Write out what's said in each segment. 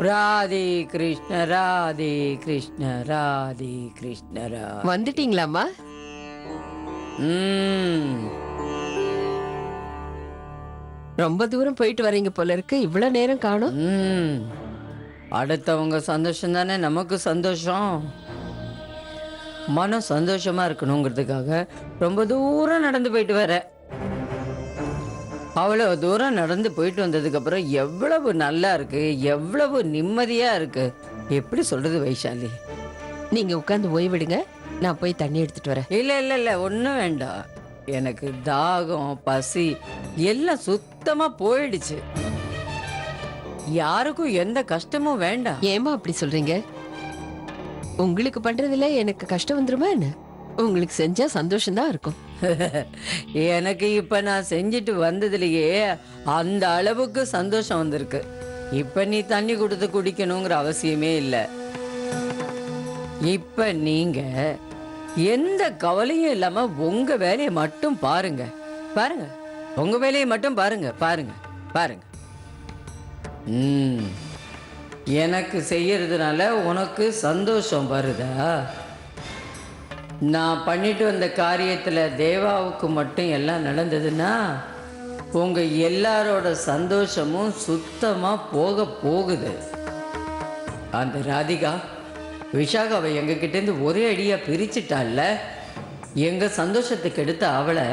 ராதே கிருஷ்ண ராதே கிருஷ்ண ராதே கிருஷ்ண வந்துட்டீங்களாம்மா? ரொம்ப தூரம் போயிட்டு வரீங்க போல இருக்கு, இவ்வளவு நேரம் காணும். அடுத்தவங்க சந்தோஷம் தானே நமக்கு சந்தோஷம். மனம் சந்தோஷமா இருக்கணுங்கிறதுக்காக ரொம்ப தூரம் நடந்து போயிட்டு வர. அவ்வளோ தூரம் நடந்து போயிட்டு வந்ததுக்கு அப்புறம் எவ்வளவு நல்லா இருக்கு, எவ்வளவு நிம்மதியா இருக்கு. எப்படி சொல்றது வைஷாலி? நீங்க உட்கார்ந்து ஓய்விடுங்க, நான் போய் தண்ணி எடுத்துட்டு வரேன். இல்ல இல்ல இல்ல, ஒன்றும் வேண்டாம். எனக்கு தாகம் பசி எல்லாம் சுத்தமா போயிடுச்சு. யாருக்கும் எந்த கஷ்டமும் வேண்டாம். ஏமா அப்படி சொல்றீங்க? உங்களுக்கு பண்றதுல எனக்கு கஷ்டம் வந்துருமா என்ன? உங்களுக்கு செஞ்சா சந்தோஷம்தான் இருக்கும். எனக்கு இப்ப நான் செஞ்சுட்டு வந்ததுலயே அந்த அளவுக்கு சந்தோஷம் வந்திருக்கு. இப்ப நீ தண்ணி கொடுத்து குடிக்கணுங்கிற அவசியமே இல்லை. இப்ப நீங்க எந்த கவலையும் இல்லாம உங்க வேலையை மட்டும் பாருங்க. பாருங்க, உங்க வேலையை மட்டும் பாருங்க. பாருங்க பாருங்க. எனக்கு செய்யறதுனால உனக்கு சந்தோஷம் வருதா? நான் பண்ணிட்டு வந்த காரியத்தில் தேவாவுக்கு மட்டும் எல்லாம் நடந்ததுன்னா உங்க எல்லாரோட சந்தோஷமும் சுத்தமாக போக போகுது. அந்த ராதிகா விஷாகாவை எங்ககிட்டேருந்து ஒரே அடியாக பிரிச்சுட்டால. எங்கள் சந்தோஷத்துக்கு எடுத்த அவளை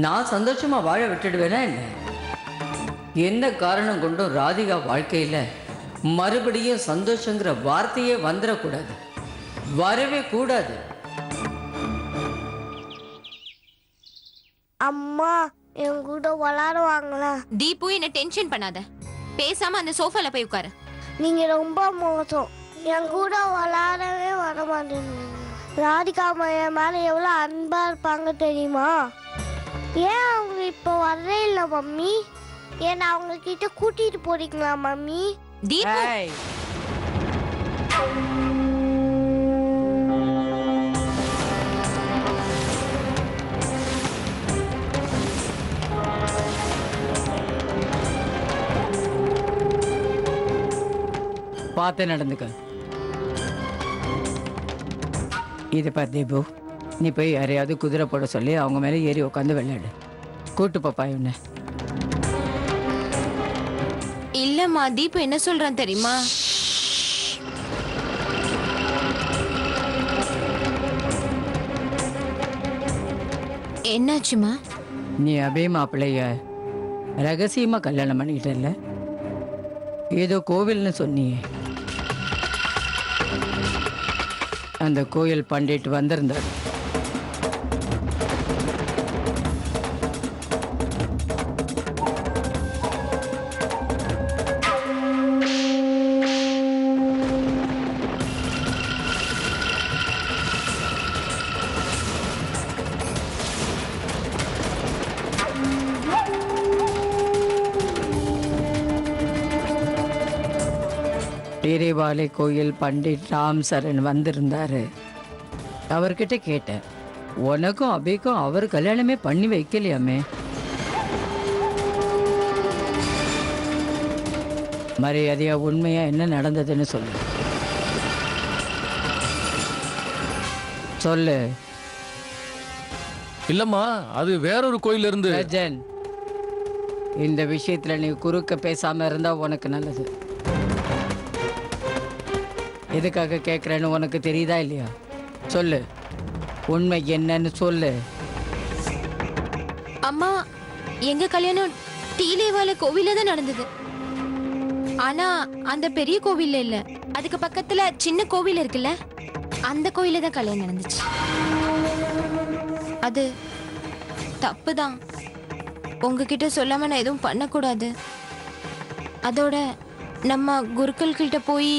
நான் சந்தோஷமாக வாழ விட்டுடுவேனா என்ன? எந்த காரணம் கொண்டும் ராதிகா வாழ்க்கையில் மறுபடியும் சந்தோஷங்கிற வார்த்தையே வந்துடக்கூடாது, வரவே கூடாது. அம்மா என் கூட விளாடுவாங்களா? தீபு, என்ன டென்ஷன் பண்ணாத. பேசாம அந்த சோஃபால போய் உட்காரு. நீங்க ரொம்ப மோசம். என் கூட விளாடவே வர மாட்டேங்க. ராதிகா என் மேல எவ்வளவு அன்பா இருப்பாங்க தெரியுமா? ஏன் அவங்க இப்போ வரவே இல்லை மம்மி? ஏன் அவங்க கிட்ட கூட்டிட்டு போறீங்களா மம்மி? தீபு, பார்த்து நடந்துக்க. இது பார் தீபு, நீ போய் யாரையாவது குதிரை போட சொல்லி அவங்க மேலே ஏறி உட்காந்து விளையாடு. கூட்டு பாப்பா இவனை. இல்லம்மா, தீபு என்ன சொல்றான் தெரியுமா? என்னாச்சுமா? நீ அபே மாப்பிள்ளைய ரகசியமா கல்யாணம் பண்ணிக்கிட்டல. ஏதோ கோவில்னு சொன்னியே, அந்த கோயில் பண்டிட் வந்திருந்தார். பேரேவாலை கோயில் பண்டிட் ராம் சரண் வந்திருந்தாரு. அவர்கிட்ட கேட்டேன், உனக்கும் அபிக்கும் அவர் கல்யாணமே பண்ணி வைக்கலையாமே? மரியாதையா உண்மையா என்ன நடந்ததுன்னு சொல்லு. சொல்லு. இல்லம்மா, அது வேறொரு கோயில இருந்து. ரஜன், இந்த விஷயத்துல நீ குறுக்க பேசாம இருந்தா உனக்கு நல்லது. எதுக்காக கேட்குறேன்னு உனக்கு தெரியுதா இல்லையா? சொல்லு, உண்மை என்னன்னு சொல்லு. அம்மா, எங்க கல்யாணம் டீலேவால கோவில தான் நடந்தது. ஆனா அந்த பெரிய கோவில்ல இல்ல, அதுக்கு பக்கத்துல சின்ன கோவில் இருக்குல்ல, அந்த கோயில தான் கல்யாணம் நடந்துச்சு. அது தப்புதான். உங்ககிட்ட சொல்லாம நான் எதுவும் பண்ணக்கூடாது. அதோட நம்ம குருக்கள் கிட்ட போய்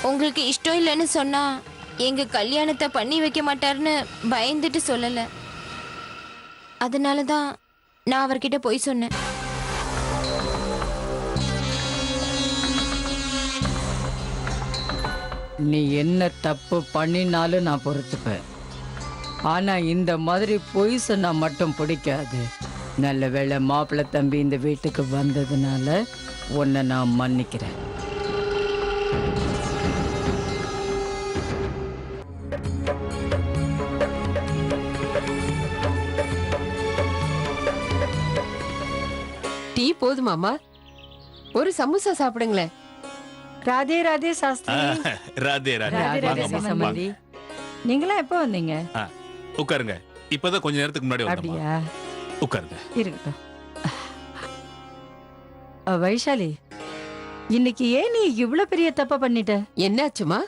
உங்களுக்கு இஷ்டம் இல்லைன்னு சொன்னா எங்க கல்யாணத்தை பண்ணி வைக்க மாட்டாருன்னு பயந்துட்டு சொல்லல. அதனாலதான் நான் அவர்கிட்ட போய் சொன்னேன். நீ என்ன தப்பு பண்ணினாலும் நான் பொறுத்துப்பேன். ஆனா இந்த மாதிரி பொய் சொன்னா மட்டும் பிடிக்காது. நல்ல வேளை மாப்பிள்ளை தம்பி இந்த வீட்டுக்கு வந்ததுனால உன்னை நான் மன்னிக்கிறேன். போதுமாமா? ஒரு சமோசா சாப்பிடுங்களேன். ராதே ராதே சாஸ்திரி. ராதே ராதே. ராதே ராதே வாங்கம்மா, சம்பந்தி. நீங்களா எப்போ வந்தீங்க? உட்காருங்க. இப்பதான் கொஞ்ச நேரத்துக்கு முன்னாடி வந்தோம். அப்படியா? உட்காருங்க. இருக்கட்டும். வைஷாலி, இன்னைக்கு ஏன் நீ இவ்வளவு பெரிய தப்பா பண்ணிட்ட? என்னாச்சுமா?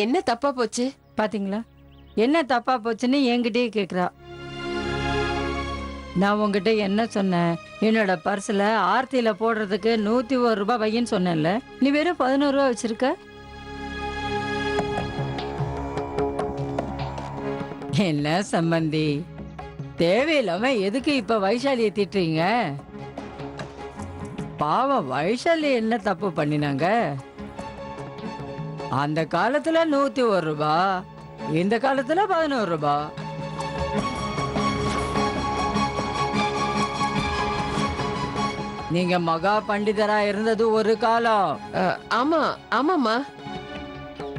என்ன தப்பா போச்சு? பாத்தீங்களா என்ன தப்பா போச்சுன்னு என்கிட்டயே கேக்குறா. நான் உங்ககிட்ட என்ன சொன்னேன்? என்னோட பர்ஸ்ல ஆர்த்தியில போடுறதுக்கு 101 ரூபாய் வையின்னு சொன்னேன்ல, நீ வெறும் 11 ரூபாய் வச்சிருக்க. என்ன சம்பந்தி, தேவையில்லாம எதுக்கு இப்ப வைஷாலியை திட்டுறீங்க? பாவம், வைஷாலி என்ன தப்பு பண்ணினாங்க? அந்த காலத்துல 101 ரூபாய், இந்த காலத்துல 11 ரூபாய். நீங்க மகா பண்டிதரா இருந்தது ஒரு காலம். ஆமா ஆமாம்மா,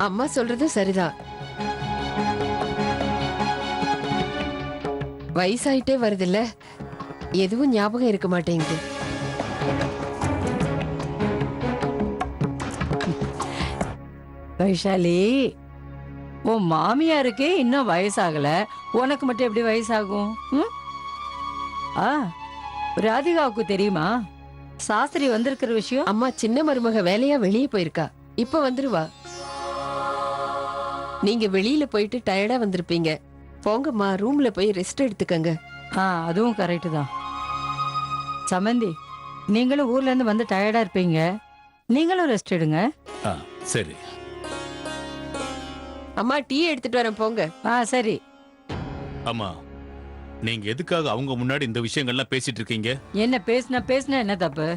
அம்மா சொல்றது சரிதான். வயசாயிட்டே வருதுல்ல, எதுவும் ஞாபகம் இருக்க மாட்டேங்குது. வைஷாலி, உன் மாமியாருக்கே இன்னும் வயசாகல, உனக்கு மட்டும் எப்படி வயசாகும்? ம்? ஆ, ராதிகாவுக்கு தெரியுமா சாஸ்திரி வந்திருக்கிற விஷயம்? அம்மா சின்ன மருமக வேலையா வெளியே போயிருக்கா, இப்ப வந்துருவா. நீங்க வெளியில போயிட்டு டயர்டா வந்திருப்பீங்க, போங்கம்மா ரூம்ல போய் ரெஸ்ட் எடுத்துக்கங்க. அதுவும் கரெக்டு தான். சமந்தி, நீங்களும் ஊர்ல இருந்து வந்து டயர்டா இருப்பீங்க, நீங்களும் ரெஸ்ட் எடுங்க. சரி அம்மா டீ எடுத்துட்டு வரேன், போங்க. சரி. அம்மா, நீங்க எதுக்காக அவங்க முன்னாடி இந்த விஷயங்கள்லாம் பேசிட்டு இருக்கீங்க? என்ன பேசுன என்ன தப்பு?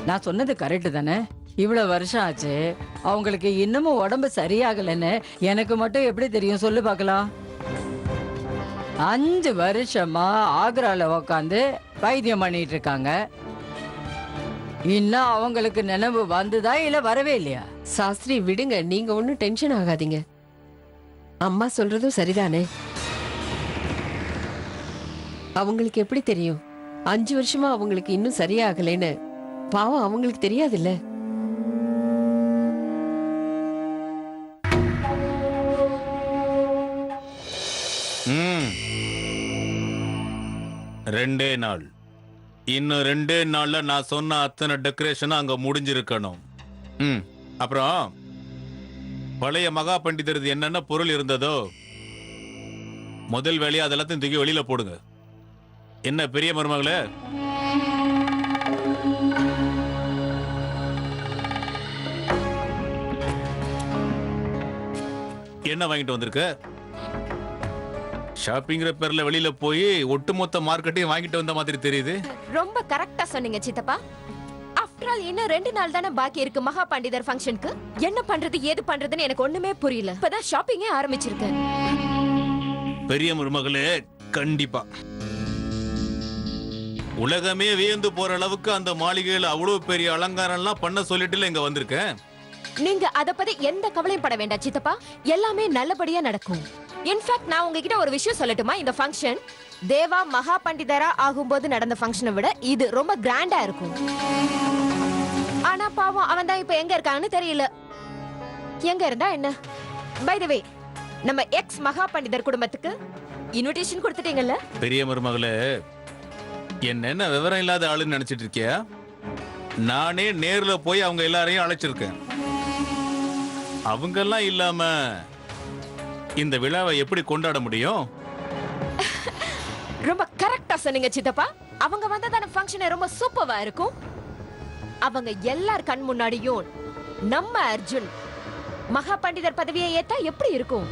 நான் சொன்னது கரெக்டு தானே? இவ்வளவு வருஷம் ஆச்சு, அவங்களுக்கு இன்னமும் உடம்பு சரியாகலன்னு எனக்கு மட்டும் எப்படி தெரியும் சொல்லு பார்க்கலாம்? 5 வருஷமா ஆக்ரால உக்காந்து வைத்தியம் பண்ணிட்டு இருக்காங்க. இன்னும் அவங்களுக்கு நினைவு வந்துதா இல்ல வரவே இல்லையா? சாஸ்திரி விடுங்க, நீங்க ஒன்னும் டென்ஷன் ஆகாதீங்க. அம்மா சொல்றதும் சரிதானே. அவங்களுக்கு எப்படி தெரியும் 5 வருஷமா அவங்களுக்கு இன்னும் சரியாகலைன்னு? பாவம், அவங்களுக்கு தெரியாதுல்ல. ம் 2 நாள், இன்னும் 2 நாள்ல நான் சொன்ன அத்தனை டெக்கரேஷனும் அங்க முடிஞ்சிருக்கணும். அப்புறம் பழைய மகா பண்டிதரது என்னென்ன பொருள் இருந்ததோ முதல் வேலையை அதெல்லாத்தையும் தூக்கி வெளியில போடுங்க. என்ன பெரிய மருமகளே, என்ன வாங்கிட்டு வந்திருக்க? ஷாப்பிங்கிற பேர்ல வெளியில போய் ஒட்டுமொத்த மார்க்கெட்டையும் வாங்கிட்டு வந்த மாதிரி தெரியுது. ரொம்ப கரெக்டா சொன்னீங்க சித்தப்பா. ஆஃப்டர் ஆல் இன்னும் 2 நாள் தானே பாக்கி இருக்கு மகா பண்டிதர் ஃபங்க்ஷனுக்கு. என்ன பண்றது ஏது பண்றதுன்னு எனக்கு ஒண்ணுமே புரியல. இப்பதான் ஷாப்பிங்கே ஆரம்பிச்சிருக்கேன். பெரிய மருமகளே, கண்டிப்பா உலகமே வியந்து போற அளவுக்கு அந்த மாளிகையில அவ்வளவு பெரிய அலங்காரம்லாம் பண்ண சொல்லிட்டு இங்க வந்திருக்கேன். நீங்க அத பத்தி எந்த கவலையும் பட வேண்டாம் சித்தப்பா. எல்லாமே நல்லபடியா நடக்கும். இன்ஃபேக்ட் நான் உங்ககிட்ட ஒரு விஷயம் சொல்லட்டுமா? இந்த ஃபங்க்ஷன் தேவா மகா பண்டிதரா ஆகும்போது நடந்த ஃபங்க்ஷனை விட இது ரொம்ப கிராண்டா இருக்கும். ஆனா பாவம், அவன் தான் இப்ப எங்க இருக்கான்னு தெரியல. எங்க இருந்தா என்ன? பை தி வே, நம்ம எக்ஸ் மகா பண்டிதர் குடும்பத்துக்கு இன்விடேஷன் கொடுத்துட்டீங்கல்ல? பெரிய மருமகளே, என்ன விவரம் இல்லாத ஆளுன்னு நினைச்சிட்டு இருக்கியா? நானே நேர்ல போய் அவங்க எல்லாரையும் அழைச்சிருக்கேன். அவங்க எல்லாம் இல்லாம இந்த விழாவை எப்படி கொண்டாட முடியும்? ரொம்ப கரெக்டா சொன்னீங்க சித்தப்பா. அவங்க வந்தா தான ஃபங்க்ஷன் ரொம்ப சூப்பரா இருக்கும். அவங்க எல்லார் கண் முன்னாடியும் நம்ம அர்ஜுன் மகா பண்டிதர் பதவியை ஏத்தா எப்படி இருக்கும்?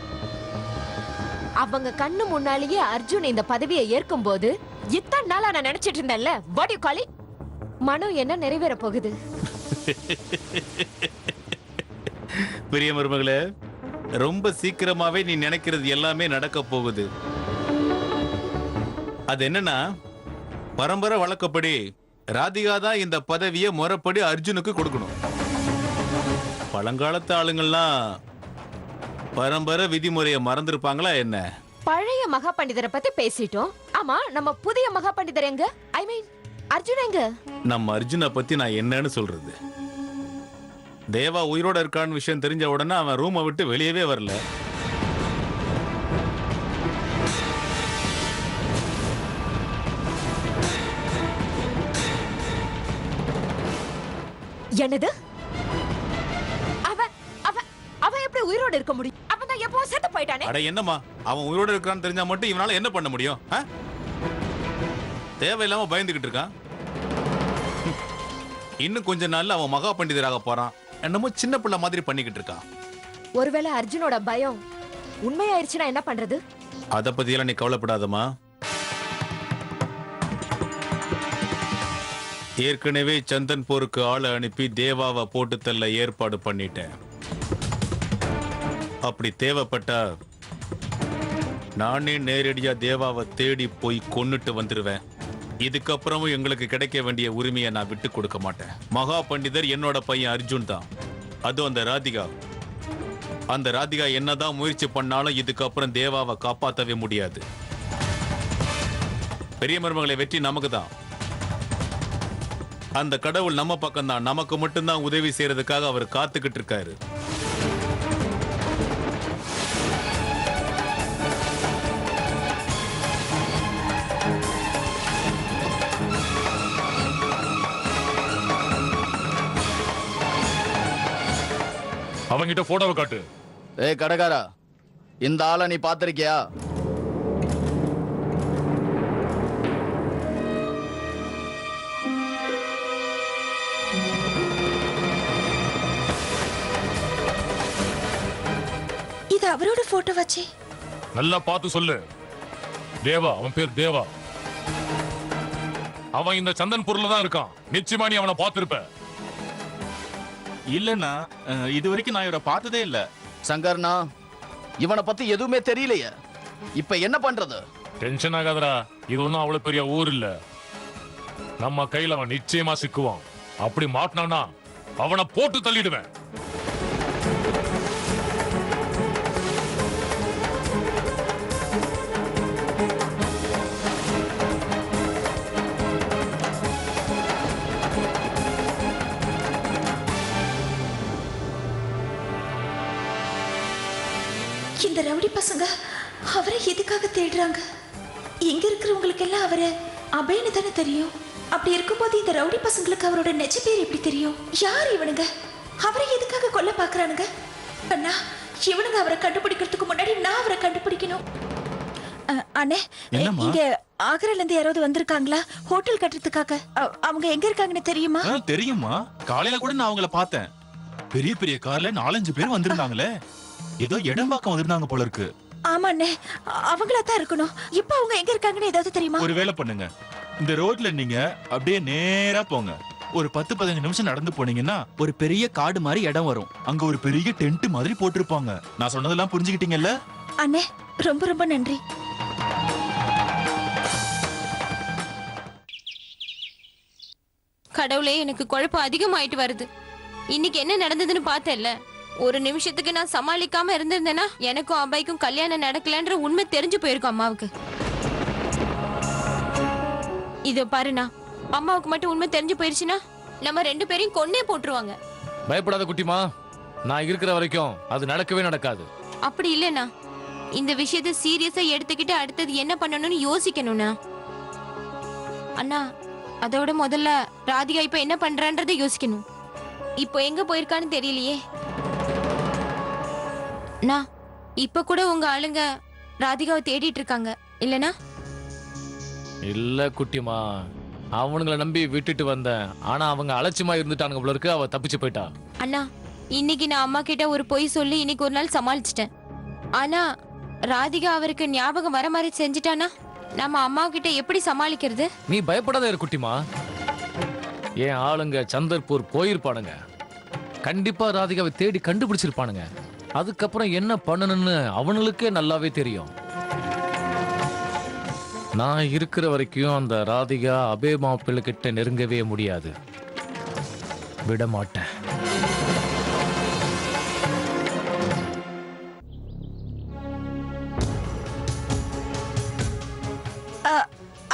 அவங்க கண்ணு முன்னாலேயே அர்ஜுன் இந்த பதவியை ஏற்கும் போது இத்தனை நாளா நான் நினைச்சிட்டு இருந்தேன்ல, வாட் யூ கால் இட், மனு என்ன நிறைவேற போகுது. பெரிய மருமகளே, ரொம்ப சீக்கிரமாவே நீ நினைக்கிறது எல்லாமே நடக்க போகுது. அது என்னன்னா, பரம்பரை வழக்கப்படி ராதிகா தான் இந்த பதவியை முறைப்படி அர்ஜுனுக்கு கொடுக்கணும். பழங்காலத்து ஆளுங்கள்லாம் பரம்பரை விதிமுறையை மறந்துருப்பாங்களா என்ன? பழைய மகா பண்டிதரை பத்தி பேசிட்டோம். ஆமா, நம்ம புதிய மகா பண்டிதர் எங்க? ஐ மீன் அர்ஜுன் எங்க? நம்ம அர்ஜுனை பத்தி நான் என்னன்னு சொல்றது? தேவா உயிரோட இருக்கான்னு விஷயம் தெரிஞ்ச உடனே அவன் ரூமை விட்டு வெளியவே வரல. என்னது? அவன் அவன் அவன் எப்படி உயிரோட இருக்க முடியும்? அவன் தான் எப்போ செத்து போயிட்டானே. அட என்னம்மா, அவன் உயிரோட இருக்கான்னு தெரிஞ்சா மட்டும் இவனால என்ன பண்ண முடியும்? தேவையில்லாம பயந்துகிட்டு இருக்கான். இன்னும் கொஞ்ச நாள்ல அவன் மகா பண்டிதராக போறான். என்னமோ சின்ன பிள்ளை மாதிரி பண்ணிக்கிட்டு இருக்கான். ஒருவேளை அர்ஜுனோட பயம் உண்மையாயிருச்சுன்னா என்ன பண்றது? அத பத்தியெல்லாம் நீ கவலைப்படாதம்மா. ஏற்கனவே சந்தன்பூருக்கு ஆளை அனுப்பி தேவாவை போட்டு தள்ள ஏற்பாடு பண்ணிட்டேன். அப்படி தேவைப்பட்டா நானே நேரடியா தேவாவை தேடி போய் கொன்னுட்டு வந்துருவேன். இதுக்கப்புறமும் எங்களுக்கு கிடைக்க வேண்டிய உரிமையை நான் விட்டு கொடுக்க மாட்டேன். மகா பண்டிதர் என்னோட பையன் அர்ஜுன் தான். அதுவும் அந்த ராதிகா என்னதான் முயற்சி பண்ணாலும் இதுக்கப்புறம் தேவாவை காப்பாற்றவே முடியாது. பெரிய மருமகளை வெற்றி நமக்கு தான். அந்த கடவுள் நம்ம பக்கம் தான். நமக்கு மட்டும்தான் உதவி செய்யறதுக்காக அவர் காத்துக்கிட்டு இருக்காரு. அவங்கிட்ட போட்டோவை காட்டு. ஏய் கடைக்காரா, இந்த ஆளை நீ பாத்திருக்கியா? இது அவரோட போட்டோ வச்சு நல்லா பார்த்து சொல்லு. தேவா, அவன் பேர் தேவா. அவன் இந்த சந்தன்பூர்ல தான் இருக்கான். நிச்சயமா நீ அவனை பார்த்திருப்ப. இல்லன்னா இது வரைக்கும் நான் இவரை பார்த்ததே இல்ல. சங்கர்னா, இவனை பத்தி எதுவுமே தெரியலையே. இப்ப என்ன பண்றது? டென்ஷன் ஆகாதடா. இது ஒன்னும் அவ்வளவு பெரிய ஊர் இல்ல. நம்ம கையில அவன் நிச்சயமா சிக்குவான். அப்படி மாட்டினானா அவனை போட்டு தள்ளிடுவேன். இந்த ரவுடி பசங்க அவரை எதுக்காக தேடுறாங்க? எங்க இருக்கிறவங்களுக்கு எல்லாம் அவரை அபயன்னு தானே தெரியும். அப்படி இருக்கும்போது இந்த ரவுடி பசங்களுக்கு அவரோட நெஜ பேர் எப்படி தெரியும்? யார் இவனுங்க? அவரை எதுக்காக கொல்ல பாக்குறானுங்க? அண்ணா, இவனுங்க அவரை கண்டுபிடிக்கிறதுக்கு முன்னாடி நான் அவரை கண்டுபிடிக்கணும். அண்ணே, இங்க ஆக்ரால இருந்து யாராவது வந்திருக்காங்களா ஹோட்டல் கட்டுறதுக்காக? அவங்க எங்க இருக்காங்கன்னு தெரியுமா? தெரியுமா, காலையில கூட நான் அவங்கள பார்த்தேன். பெரிய பெரிய கார்ல 4-5 பேர் வந்திருந்தாங்களே. ஏதோ இடம் பார்க்க வந்திருந்தாங்க போல இருக்கு. ஆமா அண்ணே, அவங்களா தான் இருக்கணும். இப்ப அவங்க எங்க இருக்காங்கன்னு ஏதாவது தெரியுமா? ஒரு வேலை பண்ணுங்க, இந்த ரோட்ல நீங்க அப்படியே நேரா போங்க. ஒரு 10-15 நிமிஷம் நடந்து போனீங்கன்னா ஒரு பெரிய காடு மாதிரி இடம் வரும். அங்க ஒரு பெரிய டென்ட் மாதிரி போட்டிருப்பாங்க. நான் சொன்னதெல்லாம் புரிஞ்சுக்கிட்டீங்கல்ல? அண்ணே, ரொம்ப ரொம்ப நன்றி. கடவுளே, எனக்கு குழப்பம் அதிகமாயிட்டு வருது. இன்னைக்கு என்ன நடந்ததுன்னு பார்த்தேல்ல. ஒரு நிமிஷத்துக்கு நான் சமாளிக்காம இருந்திருந்தேன்னா எனக்கும் அபாய்க்கும் கல்யாணம் நடக்கலன்ற உண்மை தெரிஞ்சு போயிருக்கும் அம்மாவுக்கு. இதோ பாருண்ணா, அம்மாவுக்கு மட்டும் உண்மை தெரிஞ்சு போயிருச்சுன்னா நம்ம 2 பேரையும் கொன்னே போட்டுருவாங்க. பயப்படாத குட்டிமா, நான் இருக்கிற வரைக்கும் அது நடக்கவே நடக்காது. அப்படி இல்லைண்ணா, இந்த விஷயத்தை சீரியஸா எடுத்துக்கிட்டு அடுத்தது என்ன பண்ணணும்னு யோசிக்கணும்ண்ணா. அண்ணா, அதோட முதல்ல ராதிகா இப்ப என்ன பண்றான்றதை யோசிக்கணும். இப்போ எங்க போயிருக்கான்னு தெரியலையே. நான் இப்ப கூட உங்க ஆளுங்க ராதிகாவை தேடிட்டு இருக்காங்க இல்லனா? இல்ல குட்டிமா, அவனுங்களை நம்பி விட்டுட்டு வந்தேன். ஆனா அவங்க அலட்சியமா இருந்துட்டானுங்க போல இருக்கு. அவ தப்பிச்சு போயிட்டா. அண்ணா, இன்னைக்கு நான் அம்மா கிட்ட ஒரு பொய் சொல்லி இன்னைக்கு ஒரு நாள் சமாளிச்சிட்டேன். ஆனா ராதிகா அவருக்கு ஞாபகம் வர மாதிரி செஞ்சுட்டானா நம்ம அம்மா கிட்ட எப்படி சமாளிக்கிறது? நீ பயப்படாத இரு குட்டிமா. என் ஆளுங்க சந்தர்பூர் போயிருப்பானுங்க. கண்டிப்பா ராதிகாவை தேடி கண்டுபிடிச்சிருப்பானுங்க. அதுக்கப்புறம் என்ன பண்ணணும்னு அவனுங்களுக்கே நல்லாவே தெரியும். நான் இருக்கிற வரைக்கும் அந்த ராதிகா அபே மாப்பிள்ளை கிட்ட நெருங்கவே முடியாது. விட மாட்டேன்.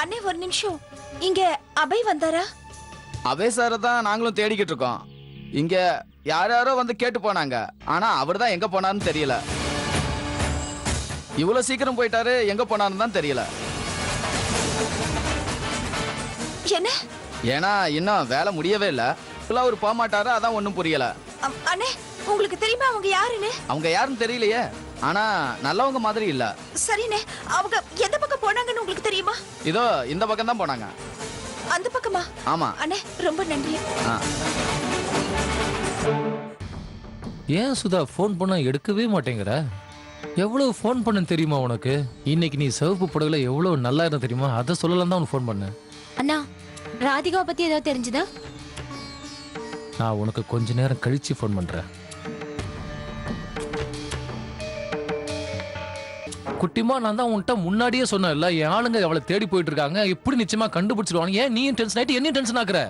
அண்ணே, ஒரு நிமிஷம். இங்க அபய் வந்தாரா? அபய் சாரை தான் நாங்களும் தேடிக்கிட்டு இருக்கோம். இங்க யாரோ வந்து கேட்டு போனாங்க. ஆனா அவர் தான் எங்க போனாருன்னு தெரியல. இவ்வளவு சீக்கிரம் போயிட்டாரு, எங்க போனாருன்னு தான் தெரியல. என்ன? ஏன்னா இன்னும் வேலை முடியவே இல்ல. இப்பெல்லாம் அவர் போக மாட்டாரு, அதான் ஒன்றும் புரியல. அண்ணே, உங்களுக்கு தெரியுமா அவங்க யாருன்னு? அவங்க யாருன்னு தெரியலையே. ஆனா நல்லவங்க மாதிரி இல்ல. சரிண்ணே, அவங்க எந்த பக்கம் போனாங்கன்னு உங்களுக்கு தெரியுமா? இதோ இந்த பக்கம் தான் போனாங்க. அந்த பக்கமா? ஆமா. அண்ணே, ரொம்ப நன்றி. ஏன் சுதா ஃபோன் பண்ணா எடுக்கவே மாட்டேங்கிற? எவ்வளவு ஃபோன் பண்ண தெரியுமா உனக்கு? இன்னைக்கு நீ சிவப்பு புடவைல எவ்வளவு நல்லா இருந்த தெரியுமா? அதை சொல்லலாம் தான் உனக்கு ஃபோன் பண்ணேன். அண்ணா, ராதிகாவை பத்தி ஏதாவது தெரிஞ்சுதா? நான் உனக்கு கொஞ்ச நேரம் கழிச்சு ஃபோன் பண்றேன். குட்டிமா, நான் தான் உன்கிட்ட முன்னாடியே சொன்னேன்ல, என் ஆளுங்க அவளை தேடி போயிட்டு இருக்காங்க, எப்படி நிச்சயமா கண்டுபிடிச்சிருவாங்க. ஏன் நீயும் டென்ஷன் ஆயிட்டு என்னையும் டென்ஷன் ஆக்குற?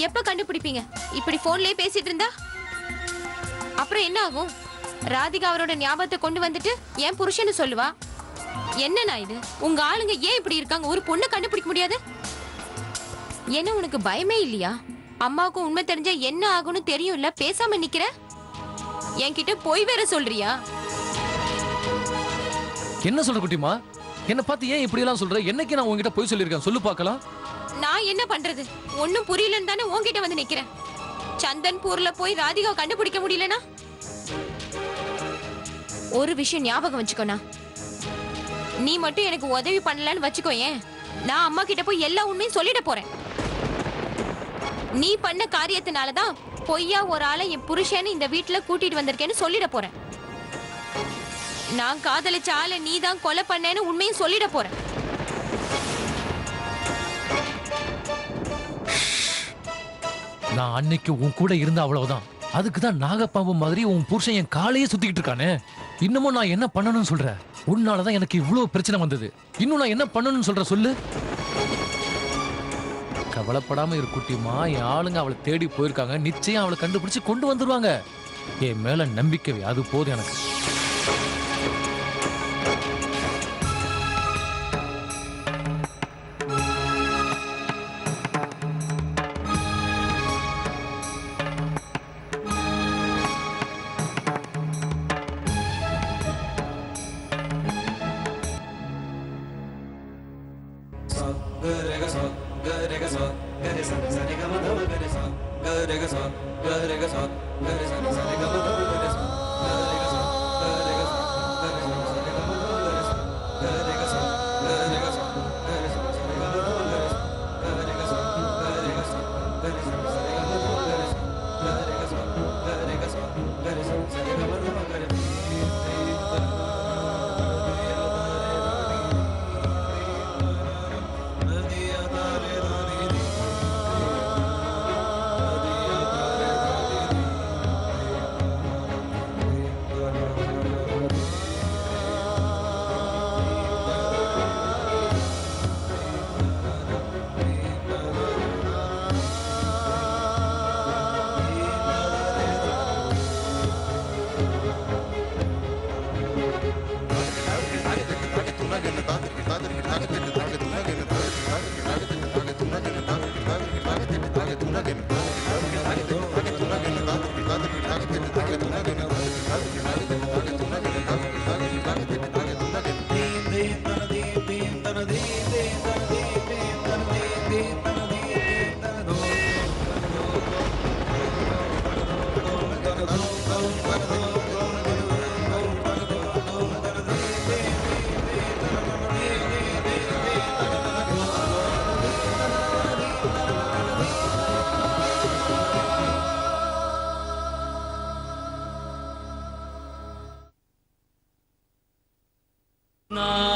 எப்ப கண்டுபிடிப்பீங்க? இப்படி போன்லயே பேசிட்டு இருந்தா அப்புறம் என்ன ஆகும்? ராதிகா அவரோட ஞாபகத்தை கொண்டு வந்துட்டு என் புருஷன்னு சொல்லுவா. என்னண்ணா இது? உங்க ஆளுங்க ஏன் இப்படி இருக்காங்க? ஒரு பொண்ணை கண்டுபிடிக்க முடியாது? என்ன உனக்கு பயமே இல்லையா? அம்மாவுக்கு உண்மை தெரிஞ்சா என்ன ஆகும்னு தெரியும்ல, பேசாம நிக்கிற? என்கிட்ட போய் வேற சொல்றியா? என்ன சொல்ற குட்டிமா? என்ன பார்த்து ஏன் இப்படி எல்லாம் சொல்ற? என்னைக்கு நான் உன்கிட்ட போய் சொல்லியிருக்கேன்? சொல்லு பார்க்கலாம். நான் என்ன பண்றது? ஒண்ணும் புரியலன்னு தானே உன்கிட்ட வந்து நிக்கிறேன். சந்தன்பூர்ல போய் ராதிகாவை கண்டுபிடிக்க முடியலனா ஒரு விஷயம் ஞாபகம் வச்சுக்கோண்ணா, நீ மட்டும் எனக்கு உதவி பண்ணலன்னு வச்சுக்கோ, ஏன் நான் அம்மா கிட்ட போய் எல்லா உண்மையும் சொல்லிட போறேன். நீ பண்ண காரியத்தினாலதான் பொய்யா ஒரு ஆளை என் புருஷன்னு இந்த வீட்டுல கூட்டிட்டு வந்திருக்கேன்னு சொல்லிட போறேன். நான் காதலிச்ச ஆளை நீ தான் கொலை பண்ணேன்னு உண்மையும் சொல்லிட போறேன். நான் அன்னைக்கு உன் கூட இருந்த அவ்வளவுதான். அதுக்குதான் நாகப்பாம்பு மாதிரி உன் புருஷன் என் காலையே சுத்திக்கிட்டு இருக்கானே. இன்னமும் நான் என்ன பண்ணணும்னு சொல்ற? உன்னாலதான் எனக்கு இவ்வளவு பிரச்சனை வந்தது. இன்னும் நான் என்ன பண்ணணும்னு சொல்ற சொல்லு. கவலைப்படாம இரு குட்டிமா, என் ஆளுங்க அவளை தேடி போயிருக்காங்க. நிச்சயம் அவளை கண்டுபிடிச்சு கொண்டு வந்துருவாங்க. என் மேல நம்பிக்கை, அது போதும் எனக்கு. நான்